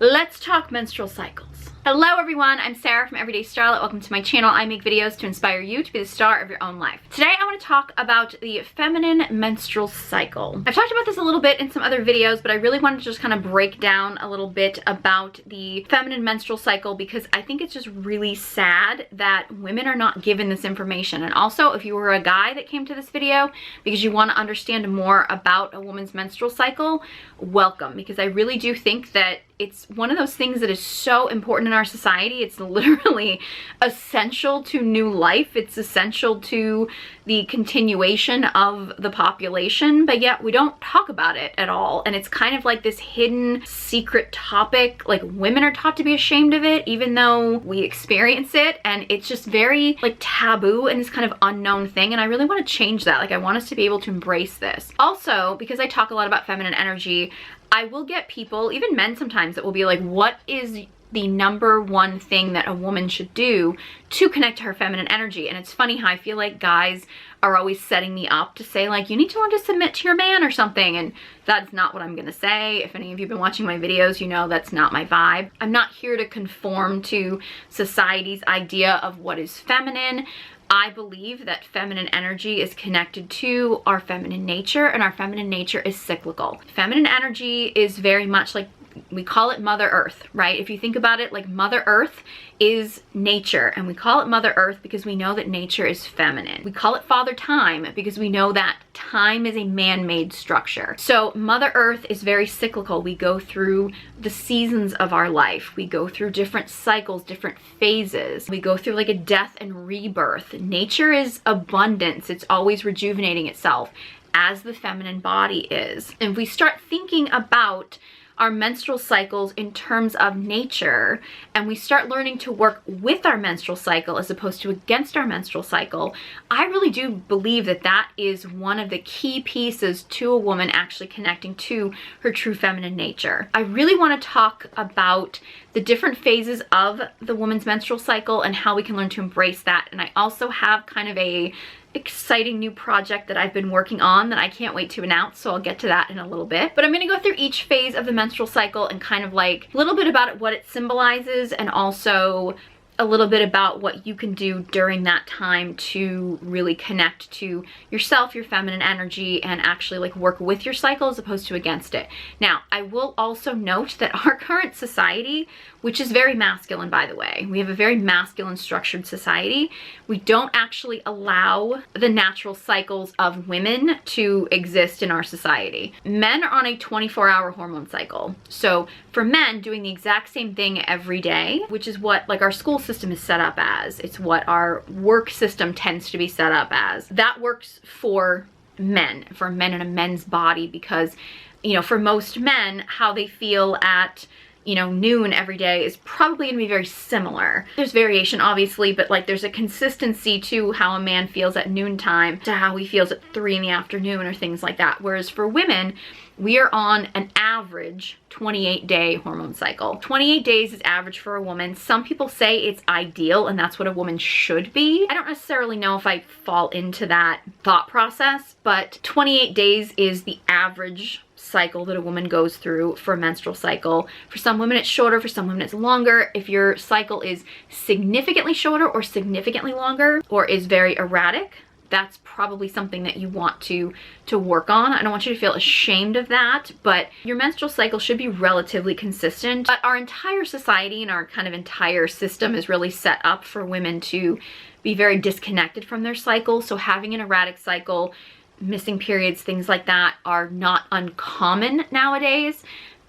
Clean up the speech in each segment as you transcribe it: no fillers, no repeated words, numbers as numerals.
Let's talk menstrual cycles. Hello everyone, I'm Sarah from Everyday Starlet. Welcome to my channel. I make videos to inspire you to be the star of your own life. Today I want to talk about the feminine menstrual cycle. I've talked about this a little bit in some other videos, but I really wanted to just kind of break down a little bit about the feminine menstrual cycle because I think it's just really sad that women are not given this information. And also, if you were a guy that came to this video because you want to understand more about a woman's menstrual cycle, welcome, because I really do think that it's one of those things that is so important in our society. It's literally essential to new life. It's essential to the continuation of the population, but yet we don't talk about it at all. And it's kind of like this hidden secret topic. Like, women are taught to be ashamed of it, even though we experience it. And it's just very like taboo and this kind of unknown thing. And I really want to change that. Like, I want us to be able to embrace this. Also, because I talk a lot about feminine energy, I will get people, even men sometimes, that will be like, what is the number one thing that a woman should do to connect to her feminine energy? And it's funny how I feel like guys are always setting me up to say, like, you need to learn to submit to your man or something. And that's not what I'm gonna say. If any of you have been watching my videos, you know that's not my vibe. I'm not here to conform to society's idea of what is feminine. I believe that feminine energy is connected to our feminine nature, and our feminine nature is cyclical. Feminine energy is very much like, we call it Mother Earth, right? If you think about it, like, Mother Earth is nature, and we call it Mother Earth because we know that nature is feminine. We call it Father Time because we know that time is a man-made structure. So Mother Earth is very cyclical. We go through the seasons of our life. We go through different cycles, different phases. We go through like a death and rebirth. Nature is abundance. It's always rejuvenating itself, as the feminine body is. And if we start thinking about our menstrual cycles in terms of nature, and we start learning to work with our menstrual cycle as opposed to against our menstrual cycle, I really do believe that that is one of the key pieces to a woman actually connecting to her true feminine nature. I really want to talk about the different phases of the woman's menstrual cycle and how we can learn to embrace that. And I also have kind of a exciting new project that I've been working on that I can't wait to announce, so I'll get to that in a little bit. But I'm going to go through each phase of the menstrual cycle and kind of like a little bit about it, what it symbolizes, and also a little bit about what you can do during that time to really connect to yourself, your feminine energy, and actually like work with your cycle as opposed to against it. Now, I will also note that our current society, which is very masculine, by the way, we have a very masculine structured society. We don't actually allow the natural cycles of women to exist in our society. Men are on a 24-hour hormone cycle. So for men, doing the exact same thing every day, which is what like our school system is set up as, it's what our work system tends to be set up as, that works for men in a men's body, because, you know, for most men, how they feel at, you know, noon every day is probably gonna be very similar. There's variation, obviously, but like there's a consistency to how a man feels at noontime to how he feels at 3 in the afternoon or things like that. Whereas for women, we are on an average 28-day hormone cycle. 28 days is average for a woman. Some people say it's ideal and that's what a woman should be. I don't necessarily know if I fall into that thought process, but 28 days is the average cycle that a woman goes through for a menstrual cycle. For some women it's shorter, for some women it's longer. If your cycle is significantly shorter or significantly longer or is very erratic, that's probably something that you want to work on. I don't want you to feel ashamed of that, but your menstrual cycle should be relatively consistent. But our entire society and our kind of entire system is really set up for women to be very disconnected from their cycle. So having an erratic cycle, missing periods, things like that are not uncommon nowadays,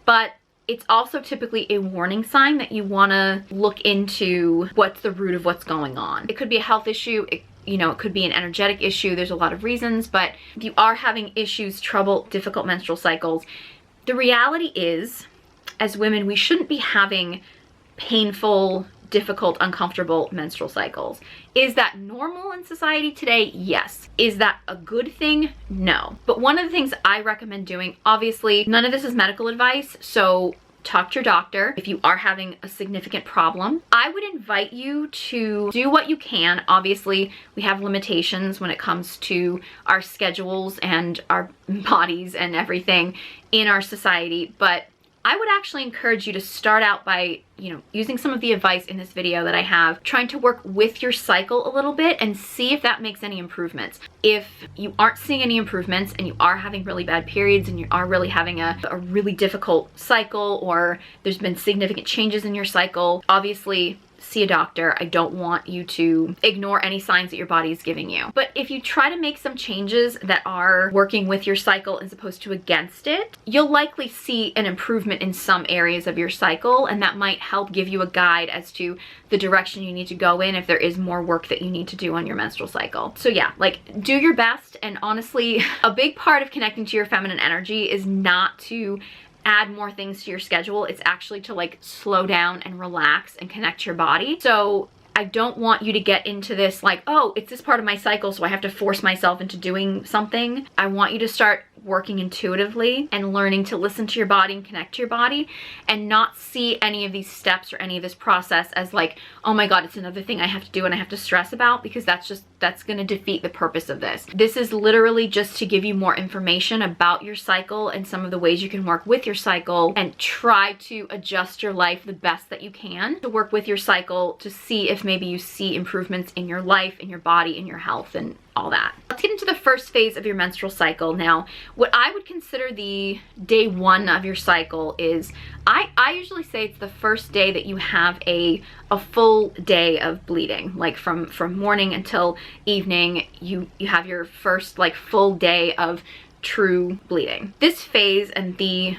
but it's also typically a warning sign that you want to look into what's the root of what's going on. It could be a health issue, you know, it could be an energetic issue. There's a lot of reasons, but if you are having issues, trouble, difficult menstrual cycles, the reality is, as women, we shouldn't be having painful, difficult, uncomfortable menstrual cycles. Is that normal in society today? Yes. Is that a good thing? No. But one of the things I recommend doing, obviously, none of this is medical advice, so talk to your doctor if you are having a significant problem. I would invite you to do what you can. Obviously, we have limitations when it comes to our schedules and our bodies and everything in our society, but I would actually encourage you to start out by, you know, using some of the advice in this video that I have, trying to work with your cycle a little bit and see if that makes any improvements. If you aren't seeing any improvements and you are having really bad periods and you are really having a really difficult cycle, or there's been significant changes in your cycle, obviously see a doctor. I don't want you to ignore any signs that your body is giving you. But if you try to make some changes that are working with your cycle as opposed to against it, you'll likely see an improvement in some areas of your cycle, and that might help give you a guide as to the direction you need to go in if there is more work that you need to do on your menstrual cycle. So yeah, like, do your best. And honestly, a big part of connecting to your feminine energy is not to add more things to your schedule. It's actually to like slow down and relax and connect your body. So I don't want you to get into this like, oh, it's this part of my cycle, so I have to force myself into doing something. I want you to start working intuitively and learning to listen to your body and connect to your body, and not see any of these steps or any of this process as like, oh my God, it's another thing I have to do and I have to stress about, because that's going to defeat the purpose of this. This is literally just to give you more information about your cycle and some of the ways you can work with your cycle and try to adjust your life the best that you can to work with your cycle, to see if maybe you see improvements in your life, in your body, in your health, and all that. Let's get into the first phase of your menstrual cycle. Now, what I would consider the day one of your cycle is, I usually say it's the first day that you have a full day of bleeding. Like from morning until evening, you have your first like full day of true bleeding. This phase and the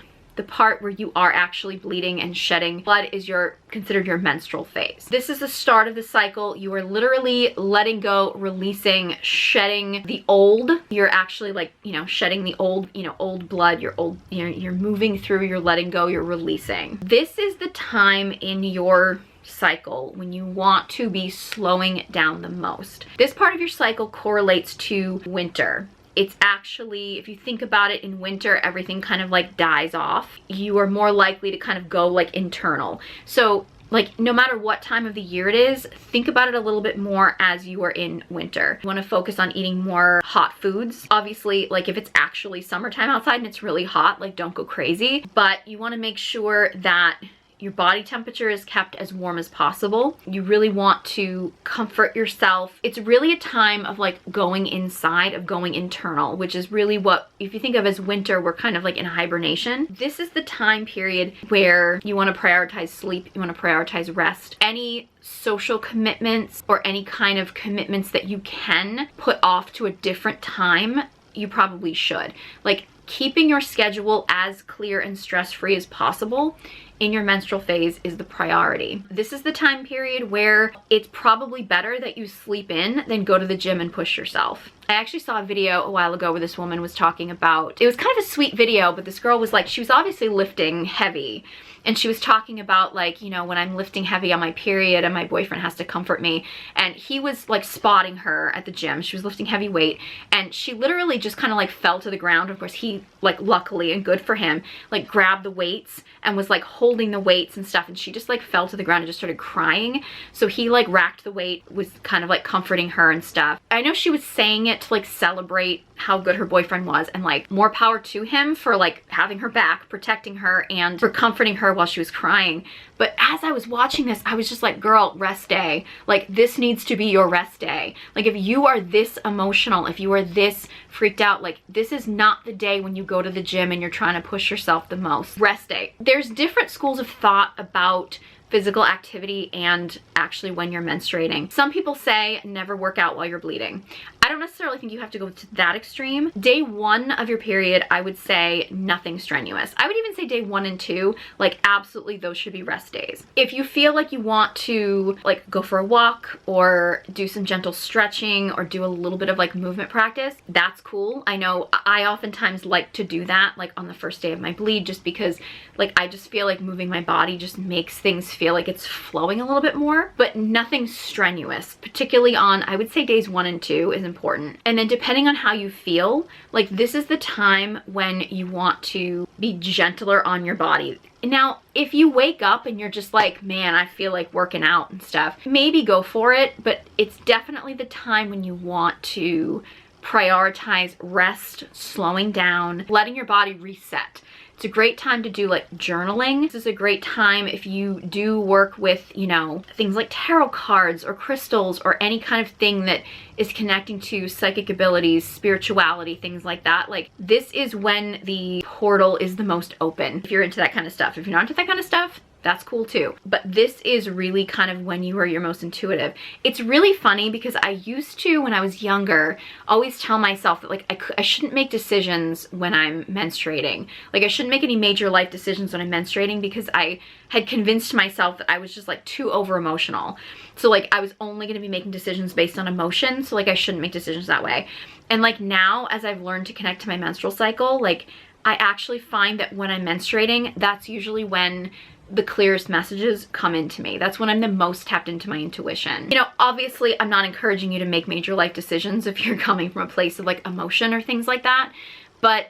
part where you are actually bleeding and shedding blood is considered your menstrual phase. This is the start of the cycle. You are literally letting go, releasing, shedding the old. You're actually like, you know, shedding the old, you know, old blood, you're moving through, you're letting go, you're releasing. This is the time in your cycle when you want to be slowing down the most. This part of your cycle correlates to winter. It's actually, if you think about it, in winter, everything kind of like dies off. You are more likely to kind of go like internal. So like, no matter what time of the year it is, think about it a little bit more as you are in winter. You want to focus on eating more hot foods. Obviously, like if it's actually summertime outside and it's really hot, like don't go crazy. But you want to make sure that your body temperature is kept as warm as possible. You really want to comfort yourself. It's really a time of like going inside, of going internal, which is really what, if you think of as winter, we're kind of like in hibernation. This is the time period where you want to prioritize sleep, you want to prioritize rest. Any social commitments or any kind of commitments that you can put off to a different time, you probably should. Like, keeping your schedule as clear and stress-free as possible in your menstrual phase is the priority. This is the time period where it's probably better that you sleep in than go to the gym and push yourself. I actually saw a video a while ago where this woman was talking about, it was kind of a sweet video, but this girl was like, she was obviously lifting heavy, and she was talking about like, you know, when I'm lifting heavy on my period and my boyfriend has to comfort me, and he was like spotting her at the gym. She was lifting heavy weight and she literally just kind of like fell to the ground. Of course, he, like, luckily and good for him, like grabbed the weights and was like holding the weights and stuff, and she just like fell to the ground and just started crying. So he like racked the weight, was kind of like comforting her and stuff. I know she was saying it to like celebrate how good her boyfriend was, and like more power to him for like having her back, protecting her, and for comforting her while she was crying. But as I was watching this, I was just like, girl, rest day. Like, this needs to be your rest day. Like, if you are this emotional, if you are this freaked out, like, this is not the day when you go to the gym and you're trying to push yourself the most. Rest day. There's different schools of thought about physical activity and actually when you're menstruating. Some people say never work out while you're bleeding. I don't necessarily think you have to go to that extreme. Day one of your period, I would say nothing strenuous. I would even say day 1 and 2, like absolutely those should be rest days. If you feel like you want to like go for a walk or do some gentle stretching or do a little bit of like movement practice, that's cool. I know I oftentimes like to do that like on the first day of my bleed, just because like I just feel like moving my body just makes things feel like it's flowing a little bit more, but nothing strenuous, particularly on, I would say days 1 and 2 is important. And then depending on how you feel, like this is the time when you want to be gentler on your body. Now, if you wake up and you're just like, man, I feel like working out and stuff, maybe go for it, but it's definitely the time when you want to prioritize rest, slowing down, letting your body reset. It's a great time to do like journaling. This is a great time if you do work with, you know, things like tarot cards or crystals or any kind of thing that is connecting to psychic abilities, spirituality, things like that. Like, this is when the portal is the most open, if you're into that kind of stuff. If you're not into that kind of stuff, that's cool too. But this is really kind of when you are your most intuitive. It's really funny because I used to, when I was younger, always tell myself that like I shouldn't make decisions when I'm menstruating. Like, I shouldn't make any major life decisions when I'm menstruating because I had convinced myself that I was just like too over emotional. So like I was only going to be making decisions based on emotion. So like I shouldn't make decisions that way. And like now, as I've learned to connect to my menstrual cycle, like I actually find that when I'm menstruating, that's usually when the clearest messages come into me. That's when I'm the most tapped into my intuition. You know, obviously I'm not encouraging you to make major life decisions if you're coming from a place of like emotion or things like that, but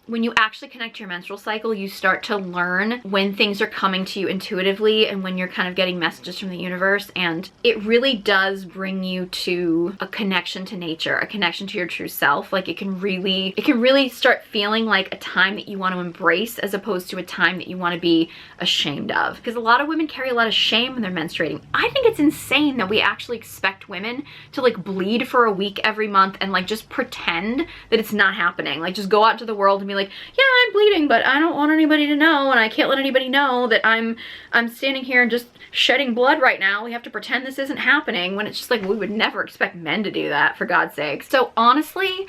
when you actually connect to your menstrual cycle, you start to learn when things are coming to you intuitively and when you're kind of getting messages from the universe. And it really does bring you to a connection to nature, a connection to your true self. Like, it can really start feeling like a time that you want to embrace as opposed to a time that you want to be ashamed of. Because a lot of women carry a lot of shame when they're menstruating. I think it's insane that we actually expect women to like bleed for a week every month and like just pretend that it's not happening. Like, just go out to the world and be like, yeah, I'm bleeding, but I don't want anybody to know, and I can't let anybody know that I'm standing here and just shedding blood right now. We have to pretend this isn't happening, when it's just like, we would never expect men to do that, for God's sake. So honestly,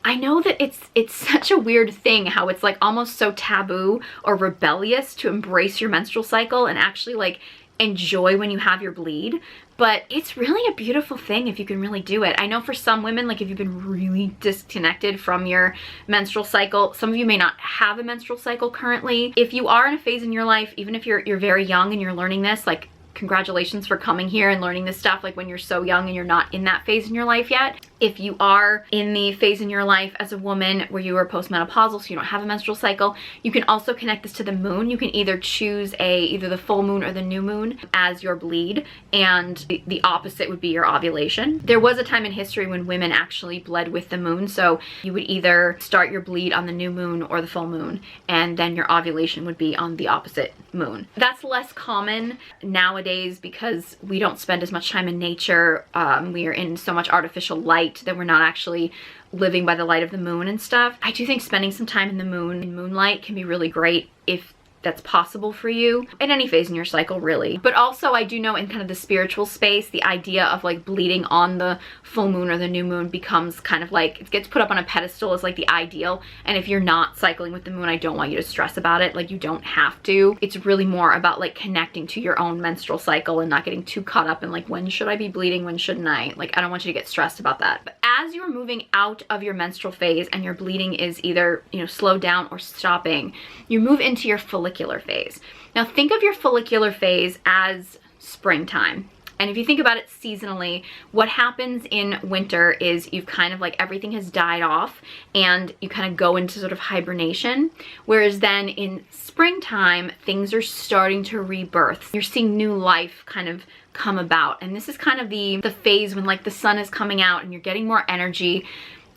I know that it's such a weird thing how it's like almost so taboo or rebellious to embrace your menstrual cycle and actually like enjoy when you have your bleed, but it's really a beautiful thing if you can really do it. I know for some women, like if you've been really disconnected from your menstrual cycle, some of you may not have a menstrual cycle currently. If you are in a phase in your life, even if you're very young and you're learning this, like, congratulations for coming here and learning this stuff, like when you're so young and you're not in that phase in your life yet. If you are in the phase in your life as a woman where you are postmenopausal, so you don't have a menstrual cycle, you can also connect this to the moon. You can either choose either the full moon or the new moon as your bleed, and the opposite would be your ovulation. There was a time in history when women actually bled with the moon, so you would either start your bleed on the new moon or the full moon, and then your ovulation would be on the opposite moon. That's less common nowadays because we don't spend as much time in nature. We are in so much artificial light that we're not actually living by the light of the moon and stuff. I do think spending some time in the moon, in moonlight, can be really great if that's possible for you at any phase in your cycle, really. But also, I do know in kind of the spiritual space, the idea of like bleeding on the full moon or the new moon becomes kind of like, it gets put up on a pedestal as like the ideal. And if you're not cycling with the moon, I don't want you to stress about it. Like, you don't have to. It's really more about like connecting to your own menstrual cycle and not getting too caught up in like, when should I be bleeding, when shouldn't I? Like, I don't want you to get stressed about that. But as you're moving out of your menstrual phase and your bleeding is either, you know, slowed down or stopping, you move into your follicular phase. Now think of your follicular phase as springtime. And if you think about it seasonally, what happens in winter is you've kind of like, everything has died off and you kind of go into sort of hibernation. Whereas then in springtime, things are starting to rebirth. You're seeing new life kind of come about. And this is kind of the phase when like the sun is coming out and you're getting more energy.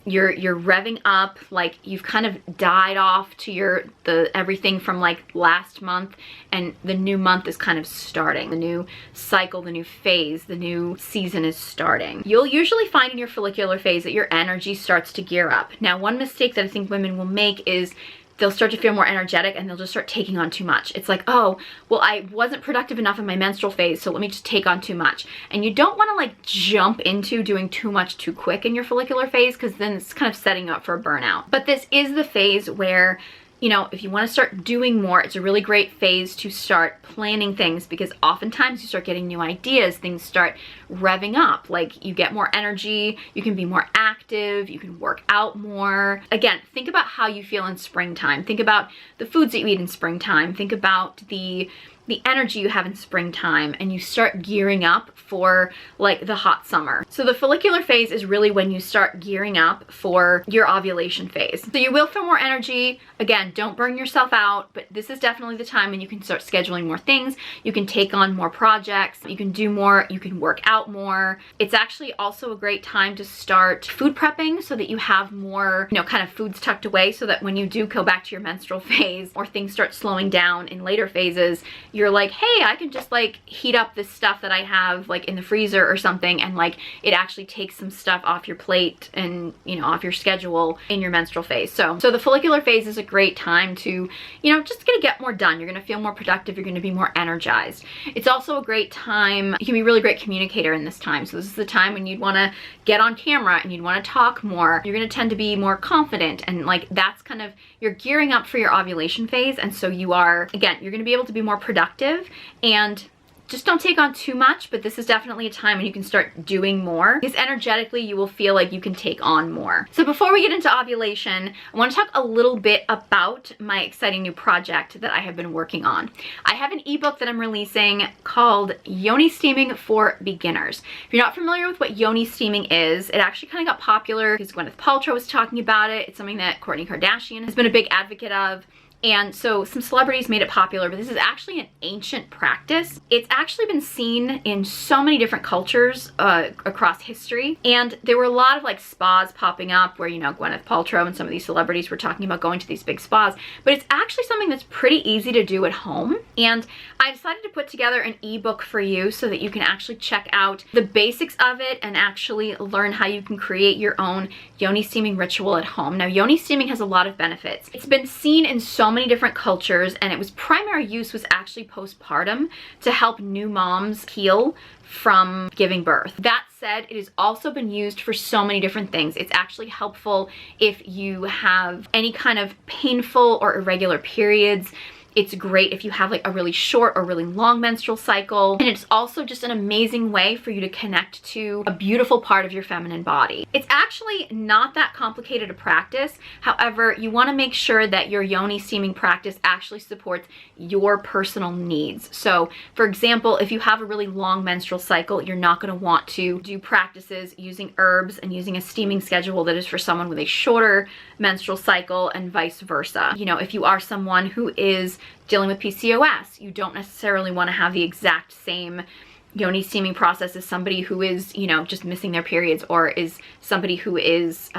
You're revving up, like you've kind of died off to the everything from like last month, and the new month is kind of starting. The new cycle, the new phase, the new season is starting. You'll usually find in your follicular phase that your energy starts to gear up. Now, one mistake that I think women will make is they'll start to feel more energetic and they'll just start taking on too much. It's like, oh, well, I wasn't productive enough in my menstrual phase, so let me just take on too much. And you don't want to like jump into doing too much too quick in your follicular phase, because then it's kind of setting you up for a burnout. But this is the phase where, you know, if you want to start doing more, it's a really great phase to start planning things, because oftentimes you start getting new ideas, things start revving up, like you get more energy, you can be more active, you can work out more. Again, think about how you feel in springtime. Think about the foods that you eat in springtime. Think about the the energy you have in springtime and you start gearing up for like the hot summer. So the follicular phase is really when you start gearing up for your ovulation phase. So you will feel more energy. Again, don't burn yourself out, but this is definitely the time when you can start scheduling more things. You can take on more projects, you can do more, you can work out more. It's actually also a great time to start food prepping so that you have more, kind of foods tucked away, so that when you do go back to your menstrual phase or things start slowing down in later phases, you're like, hey, I can just like heat up this stuff that I have like in the freezer or something, and like it actually takes some stuff off your plate and off your schedule in your menstrual phase. So the follicular phase is a great time to just gonna get more done. You're gonna feel more productive, you're gonna be more energized. It's also a great time, you can be a really great communicator in this time. So this is the time when you'd want to get on camera and you'd want to talk more. You're gonna tend to be more confident, and like that's kind of, you're gearing up for your ovulation phase, and so you are, again, you're gonna be able to be more productive. And just don't take on too much, but this is definitely a time when you can start doing more, because energetically you will feel like you can take on more. So before we get into ovulation, I want to talk a little bit about my exciting new project that I have been working on. I have an ebook that I'm releasing called Yoni Steaming for Beginners. If you're not familiar with what yoni steaming is, it actually kind of got popular because Gwyneth Paltrow was talking about it. It's something that Kourtney Kardashian has been a big advocate of. And so some celebrities made it popular, but this is actually an ancient practice. It's actually been seen in so many different cultures across history. And there were a lot of like spas popping up where, Gwyneth Paltrow and some of these celebrities were talking about going to these big spas, but it's actually something that's pretty easy to do at home. And I decided to put together an ebook for you so that you can actually check out the basics of it and actually learn how you can create your own yoni steaming ritual at home. Now, yoni steaming has a lot of benefits. It's been seen in so many different cultures, and its primary use was actually postpartum to help new moms heal from giving birth. That said, it has also been used for so many different things. It's actually helpful if you have any kind of painful or irregular periods. It's great if you have like a really short or really long menstrual cycle. And it's also just an amazing way for you to connect to a beautiful part of your feminine body. It's actually not that complicated a practice. However, you want to make sure that your yoni steaming practice actually supports your personal needs. So for example, if you have a really long menstrual cycle, you're not going to want to do practices using herbs and using a steaming schedule that is for someone with a shorter menstrual cycle, and vice versa. If you are someone who is dealing with PCOS, you don't necessarily want to have the exact same yoni steaming process as somebody who is, just missing their periods, or is somebody who is,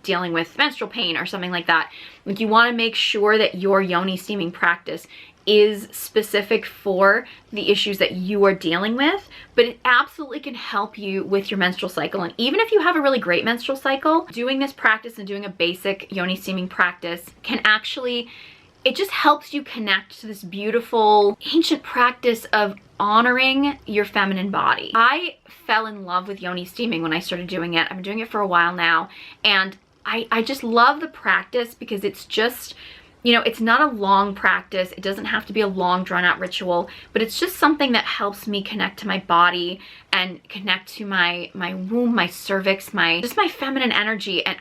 dealing with menstrual pain or something like that. Like, you want to make sure that your yoni steaming practice is specific for the issues that you are dealing with, but it absolutely can help you with your menstrual cycle. And even if you have a really great menstrual cycle, doing this practice and doing a basic yoni steaming practice can actually, it just helps you connect to this beautiful ancient practice of honoring your feminine body. I fell in love with yoni steaming when I started doing it. I've been doing it for a while now, and I just love the practice because it's just, it's not a long practice. It doesn't have to be a long drawn out ritual, but it's just something that helps me connect to my body and connect to my womb, my cervix, my feminine energy. And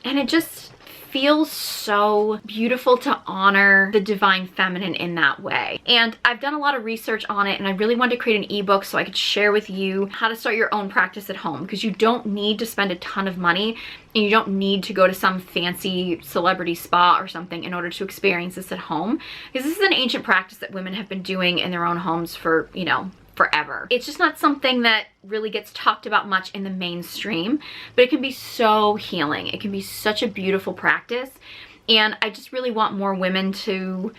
it just feels so beautiful to honor the divine feminine in that way. And I've done a lot of research on it, and I really wanted to create an ebook so I could share with you how to start your own practice at home, because you don't need to spend a ton of money, and you don't need to go to some fancy celebrity spa or something in order to experience this at home, because this is an ancient practice that women have been doing in their own homes for, forever. It's just not something that really gets talked about much in the mainstream, but it can be so healing. It can be such a beautiful practice. And I just really want more women to,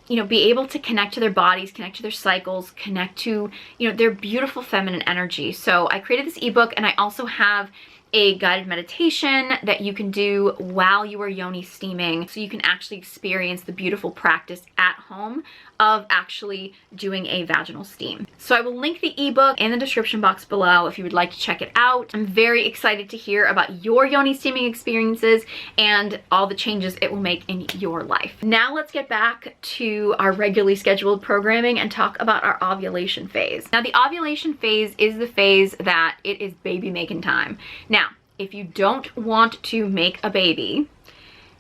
be able to connect to their bodies, connect to their cycles, connect to, their beautiful feminine energy. So I created this ebook, and I also have a guided meditation that you can do while you are yoni steaming, so you can actually experience the beautiful practice at home of actually doing a vaginal steam. So I will link the ebook in the description box below if you would like to check it out. I'm very excited to hear about your yoni steaming experiences and all the changes it will make in your life. Now let's get back to our regularly scheduled programming and talk about our ovulation phase. Now, the ovulation phase is the phase that it is baby making time. Now, if you don't want to make a baby,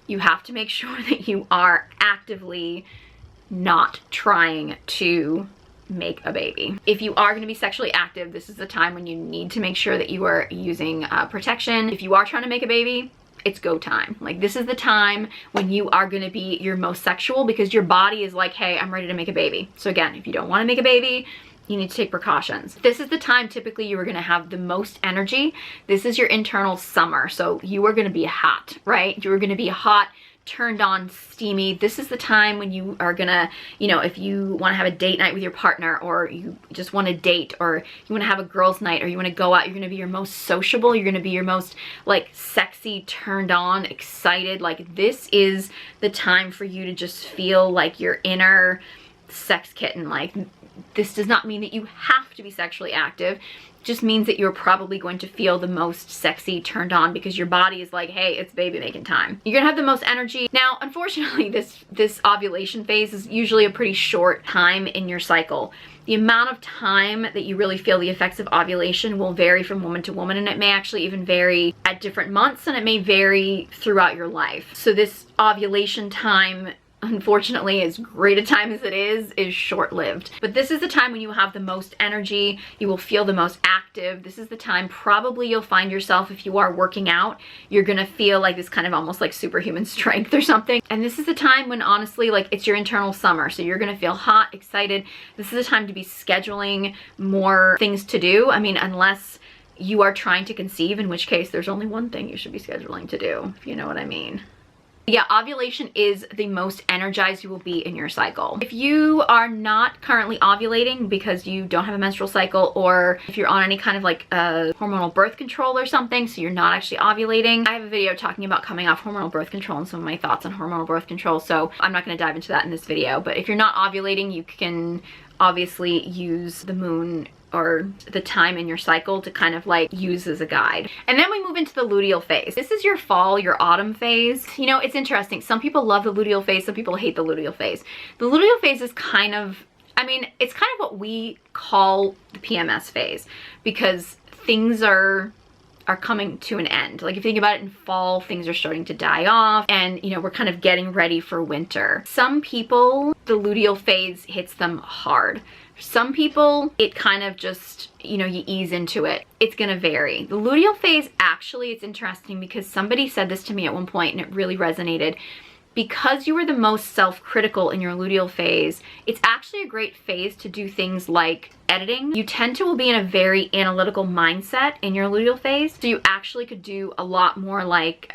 you have to make sure that you are actively not trying to make a baby. If you are going to be sexually active, this is the time when you need to make sure that you are using protection. If you are trying to make a baby, it's go time. Like, this is the time when you are going to be your most sexual, because your body is like, hey, I'm ready to make a baby. So again, if you don't want to make a baby, you need to take precautions. This is the time typically you are going to have the most energy. This is your internal summer. So you are going to be hot, right? You are going to be hot, turned on, steamy. This is the time when you are gonna, you know, if you want to have a date night with your partner, or you just want to date, or you want to have a girls night, or you want to go out, you're going to be your most sociable. You're going to be your most like sexy, turned on, excited. Like, this is the time for you to just feel like your inner sex kitten. Like, this does not mean that you have to be sexually active. Just means that you're probably going to feel the most sexy, turned on, because your body is like, hey, it's baby making time. You're gonna have the most energy. Now, unfortunately, this ovulation phase is usually a pretty short time in your cycle. The amount of time that you really feel the effects of ovulation will vary from woman to woman, and it may actually even vary at different months, and it may vary throughout your life. So this ovulation time, unfortunately, as great a time as it is short-lived. But this is the time when you have the most energy, you will feel the most active. This is the time probably you'll find yourself, if you are working out, you're gonna feel like this kind of almost like superhuman strength or something. And this is the time when, honestly, like, it's your internal summer. So you're gonna feel hot, excited. This is the time to be scheduling more things to do. I mean, unless you are trying to conceive, in which case there's only one thing you should be scheduling to do, if you know what I mean. Yeah, ovulation is the most energized you will be in your cycle. If you are not currently ovulating because you don't have a menstrual cycle, or if you're on any kind of like hormonal birth control or something, so you're not actually ovulating, I have a video talking about coming off hormonal birth control and some of my thoughts on hormonal birth control, so I'm not going to dive into that in this video. But if you're not ovulating, you can obviously use the moon or the time in your cycle to kind of like use as a guide. And then we move into the luteal phase. This is your fall, your autumn phase. You know, it's interesting. Some people love the luteal phase, some people hate the luteal phase. The luteal phase is kind of, I mean, it's kind of what we call the PMS phase, because things are coming to an end. Like, if you think about it, in fall, things are starting to die off, and, you know, we're kind of getting ready for winter. Some people, the luteal phase hits them hard. Some people, it kind of just, you know, you ease into it. It's gonna vary. The luteal phase, actually, it's interesting because somebody said this to me at one point and it really resonated. Because you are the most self-critical in your luteal phase, it's actually a great phase to do things like editing. You tend to be in a very analytical mindset in your luteal phase, so you actually could do a lot more like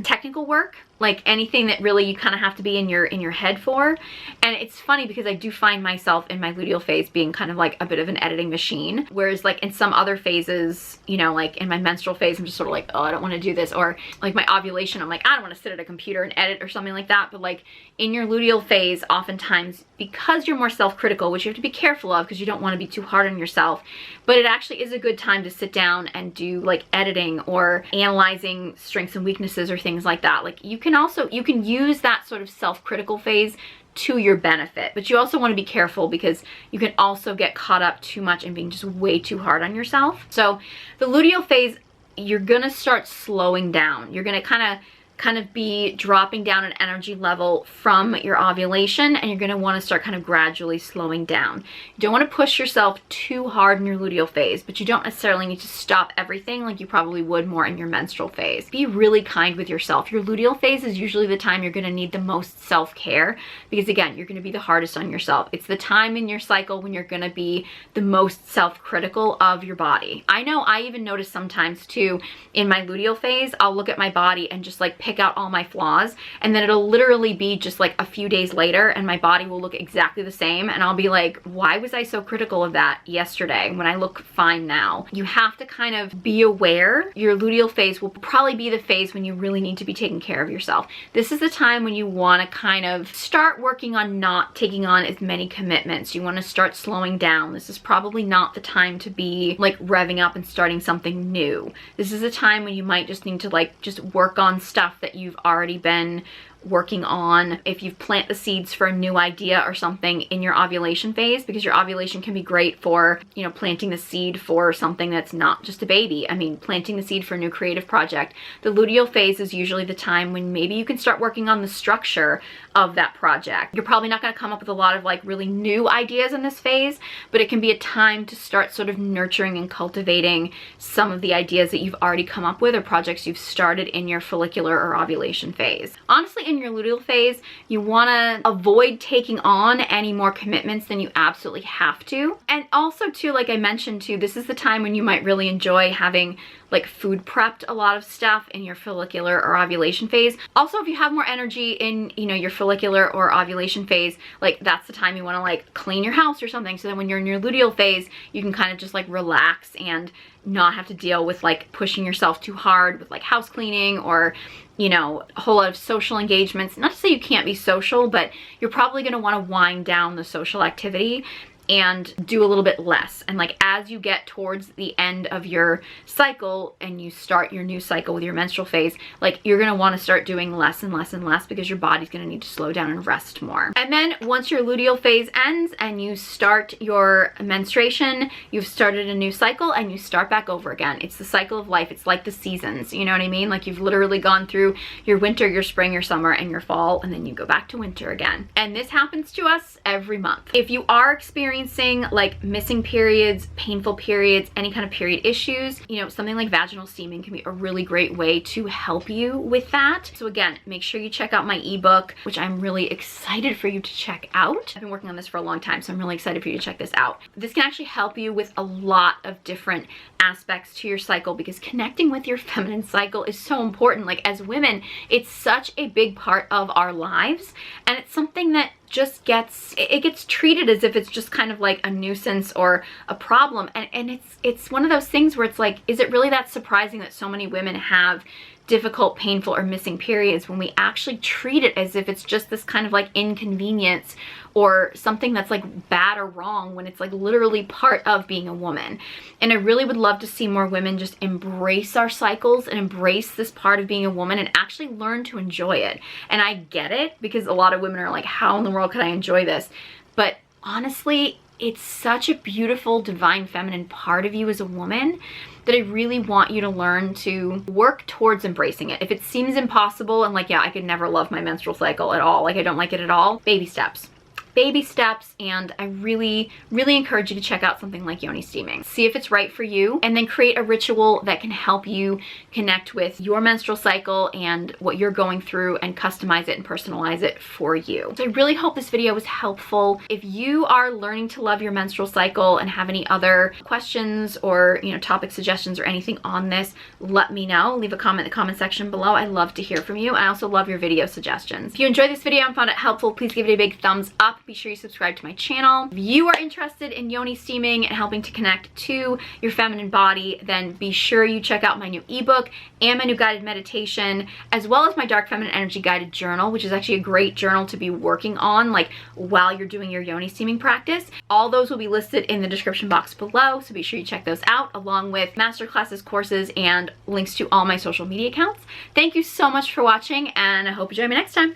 technical work, like anything that really you kind of have to be in your head for. And it's funny because I do find myself in my luteal phase being kind of like a bit of an editing machine, whereas like in some other phases, you know, like in my menstrual phase, I'm just sort of like, oh, I don't want to do this, or like my ovulation, I'm like, I don't want to sit at a computer and edit or something like that. But like in your luteal phase, oftentimes, because you're more self-critical, which you have to be careful of because you don't want to be too hard on yourself, but it actually is a good time to sit down and do like editing or analyzing strengths and weaknesses or things like that. Like, you can use that sort of self-critical phase to your benefit, but you also want to be careful because you can also get caught up too much in being just way too hard on yourself. So the luteal phase, you're gonna start slowing down. You're gonna kind of be dropping down an energy level from your ovulation, and you're going to want to start kind of gradually slowing down. You don't want to push yourself too hard in your luteal phase, but you don't necessarily need to stop everything like you probably would more in your menstrual phase. Be really kind with yourself. Your luteal phase is usually the time you're going to need the most self-care, because again, you're going to be the hardest on yourself. It's the time in your cycle when you're going to be the most self-critical of your body. I know I even notice sometimes too in my luteal phase, I'll look at my body and just like pick out all my flaws, and then it'll literally be just like a few days later and my body will look exactly the same, and I'll be like, why was I so critical of that yesterday when I look fine now? You have to kind of be aware. Your luteal phase will probably be the phase when you really need to be taking care of yourself. This is the time when you want to kind of start working on not taking on as many commitments. You want to start slowing down. This is probably not the time to be like revving up and starting something new. This is a time when you might just need to like just work on stuff that you've already been working on, if you've planted the seeds for a new idea or something in your ovulation phase, because your ovulation can be great for, you know, planting the seed for something that's not just a baby. I mean, planting the seed for a new creative project. The luteal phase is usually the time when maybe you can start working on the structure of that project. You're probably not going to come up with a lot of like really new ideas in this phase, but it can be a time to start sort of nurturing and cultivating some of the ideas that you've already come up with or projects you've started in your follicular or ovulation phase. Honestly, in your luteal phase, you want to avoid taking on any more commitments than you absolutely have to. And also too, like I mentioned too, this is the time when you might really enjoy having like food prepped a lot of stuff in your follicular or ovulation phase. Also, if you have more energy in, you know, your follicular or ovulation phase, like that's the time you want to like clean your house or something. So then when you're in your luteal phase, you can kind of just like relax and not have to deal with like pushing yourself too hard with like house cleaning or, you know, a whole lot of social engagements. Not to say you can't be social, but you're probably going to want to wind down the social activity and do a little bit less. And like as you get towards the end of your cycle and you start your new cycle with your menstrual phase, like you're gonna want to start doing less and less and less because your body's gonna need to slow down and rest more. And then once your luteal phase ends and you start your menstruation, you've started a new cycle and you start back over again. It's the cycle of life. It's like the seasons, you know what I mean? Like you've literally gone through your winter, your spring, your summer, and your fall, and then you go back to winter again. And this happens to us every month. If you are experiencing like missing periods, painful periods, any kind of period issues, you know, something like vaginal steaming can be a really great way to help you with that. So again, make sure you check out my ebook, which I'm really excited for you to check out. I've been working on this for a long time, so I'm really excited for you to check this out. This can actually help you with a lot of different aspects to your cycle, because connecting with your feminine cycle is so important. Like as women, it's such a big part of our lives, and it's something that just gets treated as if it's just kind of like a nuisance or a problem. And it's one of those things where it's like, is it really that surprising that so many women have difficult, painful, or missing periods when we actually treat it as if it's just this kind of like inconvenience or something that's like bad or wrong, when it's like literally part of being a woman. And I really would love to see more women just embrace our cycles and embrace this part of being a woman and actually learn to enjoy it. And I get it, because a lot of women are like, how in the world could I enjoy this? But honestly, it's such a beautiful, divine, feminine part of you as a woman that I really want you to learn to work towards embracing it. If it seems impossible and like, yeah, I could never love my menstrual cycle at all, like I don't like it at all, baby steps. Baby steps. And I really, really encourage you to check out something like yoni steaming. See if it's right for you, and then create a ritual that can help you connect with your menstrual cycle and what you're going through, and customize it and personalize it for you. So I really hope this video was helpful. If you are learning to love your menstrual cycle and have any other questions or, you know, topic suggestions or anything on this, let me know. Leave a comment in the comment section below. I love to hear from you. I also love your video suggestions. If you enjoyed this video and found it helpful, please give it a big thumbs up. Be sure you subscribe to my channel. If you are interested in yoni steaming and helping to connect to your feminine body, then be sure you check out my new ebook and my new guided meditation, as well as my Dark Feminine Energy guided journal, which is actually a great journal to be working on like while you're doing your yoni steaming practice. All those will be listed in the description box below, so be sure you check those out, along with masterclasses, courses, and links to all my social media accounts. Thank you so much for watching, and I hope you join me next time.